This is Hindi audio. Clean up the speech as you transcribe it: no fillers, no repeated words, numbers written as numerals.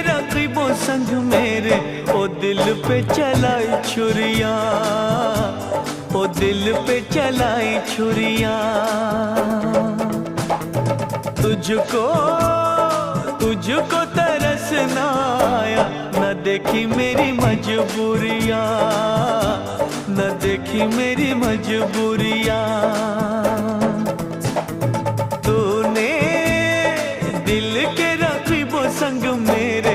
रकीबों संग मेरे, ओ दिल पे चलाई छुरियां, ओ दिल पे चलाई छुरियां। तुझको तुझको तरस ना आया, न देखी मेरी मजबूरियां, न देखी मेरी मजबूरियां।